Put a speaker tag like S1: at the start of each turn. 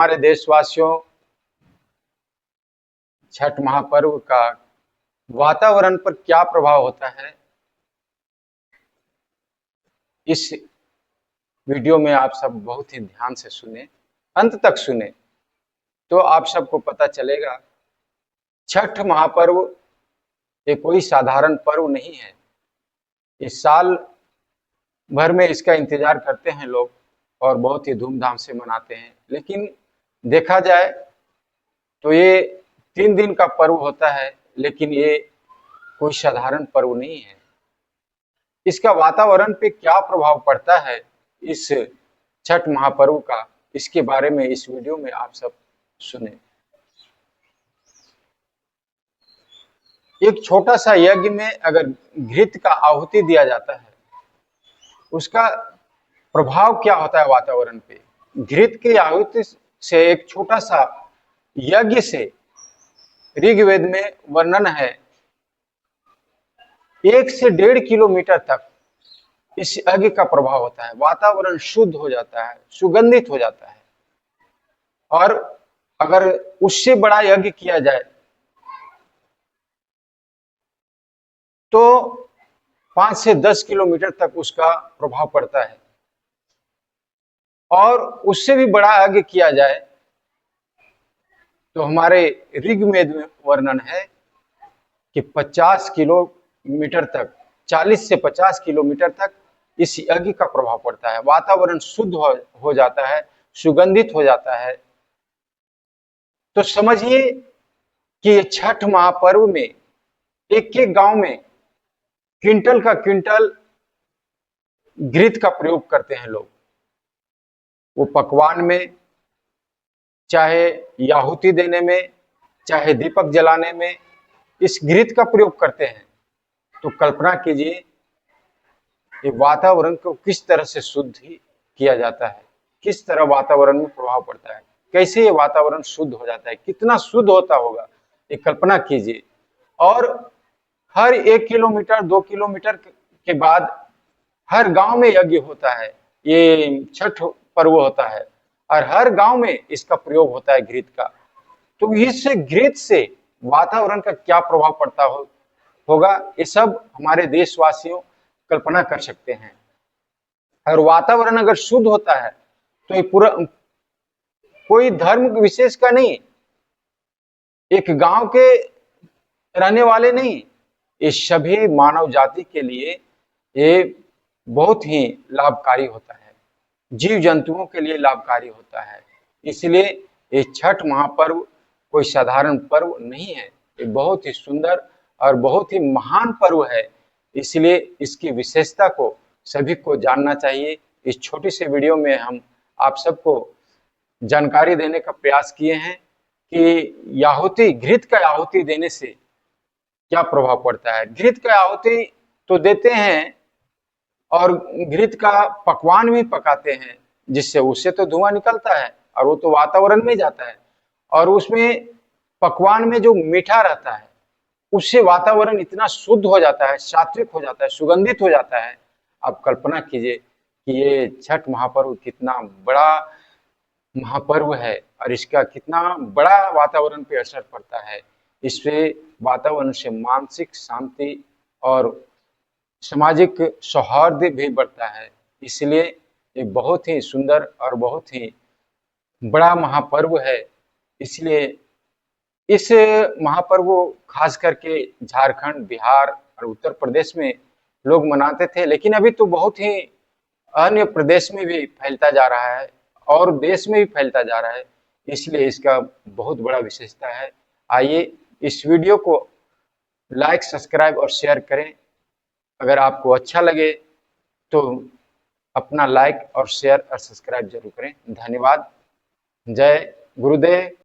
S1: हमारे देशवासियों, छठ महापर्व का वातावरण पर क्या प्रभाव होता है, इस वीडियो में आप सब बहुत ही ध्यान से सुने, अंत तक सुने, तो आप सबको पता चलेगा। छठ महापर्व ये कोई साधारण पर्व नहीं है। इस साल भर में इसका इंतजार करते हैं लोग और बहुत ही धूमधाम से मनाते हैं। लेकिन देखा जाए तो ये 3 दिन का पर्व होता है, लेकिन ये कोई साधारण पर्व नहीं है। इसका वातावरण पे क्या प्रभाव पड़ता है इस छठ महापर्व का, इसके बारे में इस वीडियो में आप सब सुने। एक छोटा सा यज्ञ में अगर घृत का आहुति दिया जाता है, उसका प्रभाव क्या होता है वातावरण पे। घृत की आहुति से एक छोटा सा यज्ञ से ऋग्वेद में वर्णन है 1 से 1.5 किलोमीटर तक इस यज्ञ का प्रभाव होता है। वातावरण शुद्ध हो जाता है, सुगंधित हो जाता है। और अगर उससे बड़ा यज्ञ किया जाए तो 5 से 10 किलोमीटर तक उसका प्रभाव पड़ता है। और उससे भी बड़ा यज्ञ किया जाए तो हमारे ऋग्वेद में वर्णन है कि 50 किलोमीटर तक, 40 से 50 किलोमीटर तक इस यज्ञ का प्रभाव पड़ता है। वातावरण शुद्ध हो जाता है, सुगंधित हो जाता है। तो समझिए कि ये छठ महापर्व में एक एक गांव में क्विंटल का क्विंटल घृत का प्रयोग करते हैं लोग। वो पकवान में, चाहे आहुति देने में, चाहे दीपक जलाने में इस घृत का प्रयोग करते हैं। तो कल्पना कीजिए ये वातावरण को किस तरह से शुद्ध किया जाता है, किस तरह वातावरण में प्रभाव पड़ता है, कैसे ये वातावरण शुद्ध हो जाता है, कितना शुद्ध होता होगा, ये कल्पना कीजिए। और हर 1 किलोमीटर 2 किलोमीटर के बाद हर गांव में यज्ञ होता है। ये छठ पर्व होता है और हर गांव में इसका प्रयोग होता है घृत का। तो इस घृत से वातावरण का क्या प्रभाव पड़ता होगा, ये सब हमारे देशवासियों कल्पना कर सकते हैं। और वातावरण अगर शुद्ध होता है तो ये पूरा कोई धर्म विशेष का नहीं, एक गांव के रहने वाले नहीं, ये सभी मानव जाति के लिए ये बहुत ही लाभकारी होता है, जीव जंतुओं के लिए लाभकारी होता है। इसलिए ये छठ महापर्व कोई साधारण पर्व नहीं है, ये बहुत ही सुंदर और बहुत ही महान पर्व है। इसलिए इसकी विशेषता को सभी को जानना चाहिए। इस छोटी सी वीडियो में हम आप सबको जानकारी देने का प्रयास किए हैं कि आहुति, घृत का आहुति देने से क्या प्रभाव पड़ता है। घृत का आहुति तो देते हैं और घृत का पकवान भी पकाते हैं, जिससे उससे तो धुआं निकलता है और वो तो वातावरण में जाता है। और उसमें पकवान में जो मीठा रहता है उससे वातावरण इतना शुद्ध हो जाता है, सात्विक हो जाता है, सुगंधित हो जाता है। आप कल्पना कीजिए कि ये छठ महापर्व कितना बड़ा महापर्व है और इसका कितना बड़ा वातावरण पे असर पड़ता है। इससे वातावरण से मानसिक शांति और सामाजिक सौहार्द भी बढ़ता है। इसलिए ये बहुत ही सुंदर और बहुत ही बड़ा महापर्व है। इसलिए इस महापर्व को खास करके झारखंड, बिहार और उत्तर प्रदेश में लोग मनाते थे, लेकिन अभी तो बहुत ही अन्य प्रदेश में भी फैलता जा रहा है और देश में भी फैलता जा रहा है। इसलिए इसका बहुत बड़ा विशेषता है। आइए इस वीडियो को लाइक, सब्सक्राइब और शेयर करें। अगर आपको अच्छा लगे तो अपना लाइक और शेयर और सब्सक्राइब जरूर करें। धन्यवाद। जय गुरुदेव।